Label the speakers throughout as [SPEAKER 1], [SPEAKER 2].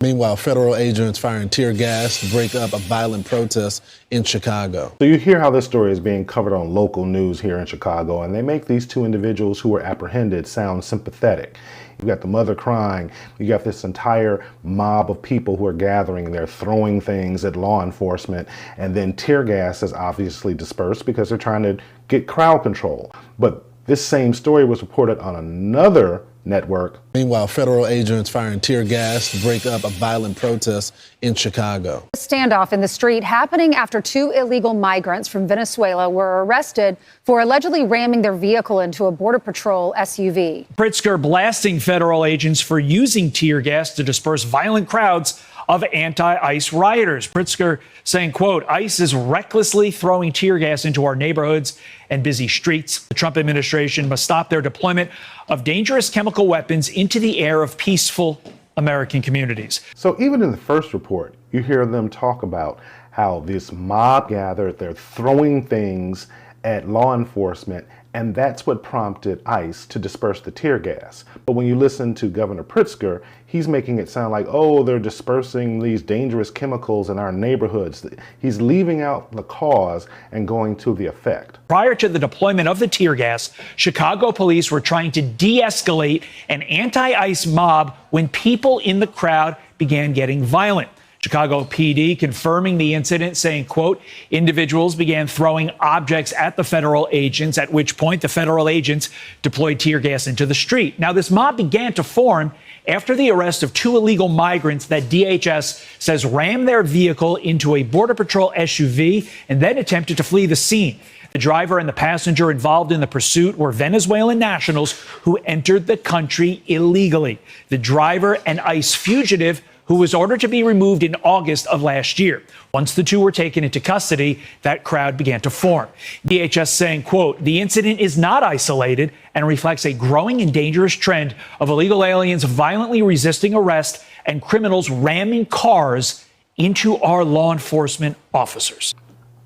[SPEAKER 1] Meanwhile, federal agents firing tear gas to break up a violent protest in Chicago.
[SPEAKER 2] So you hear how this story is being covered on local news here in Chicago, and they make these two individuals who were apprehended sound sympathetic. You've got the mother crying. You got this entire mob of people who are gathering, and they're throwing things at law enforcement, and then tear gas is obviously dispersed because they're trying to get crowd control. But this same story was reported on another network.
[SPEAKER 1] Meanwhile, federal agents firing tear gas to break up a violent protest in Chicago.
[SPEAKER 3] A standoff in the street happening after two illegal migrants from Venezuela were arrested for allegedly ramming their vehicle into a Border Patrol SUV.
[SPEAKER 4] Pritzker blasting federal agents for using tear gas to disperse violent crowds of anti-ICE rioters. Pritzker saying, quote, ICE is recklessly throwing tear gas into our neighborhoods and busy streets. The Trump administration must stop their deployment of dangerous chemical weapons into the air of peaceful American communities.
[SPEAKER 2] So even in the first report, you hear them talk about how this mob gathered, they're throwing things at law enforcement, and that's what prompted ICE to disperse the tear gas. But when you listen to Governor Pritzker, he's making it sound like, oh, they're dispersing these dangerous chemicals in our neighborhoods. He's leaving out the cause and going to the effect.
[SPEAKER 4] Prior to the deployment of the tear gas, Chicago police were trying to de-escalate an anti-ICE mob when people in the crowd began getting violent. Chicago PD confirming the incident, saying, quote, individuals began throwing objects at the federal agents, at which point the federal agents deployed tear gas into the street. Now, this mob began to form after the arrest of two illegal migrants that DHS says rammed their vehicle into a Border Patrol SUV and then attempted to flee the scene. The driver and the passenger involved in the pursuit were Venezuelan nationals who entered the country illegally. The driver, an ICE fugitive, who was ordered to be removed in August of last year. Once the two were taken into custody, that crowd began to form. DHS saying, quote, the incident is not isolated and reflects a growing and dangerous trend of illegal aliens violently resisting arrest and criminals ramming cars into our law enforcement officers.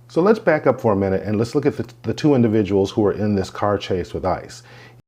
[SPEAKER 2] So let's back up for a minute and let's look at the two individuals who were in this car chase with ICE.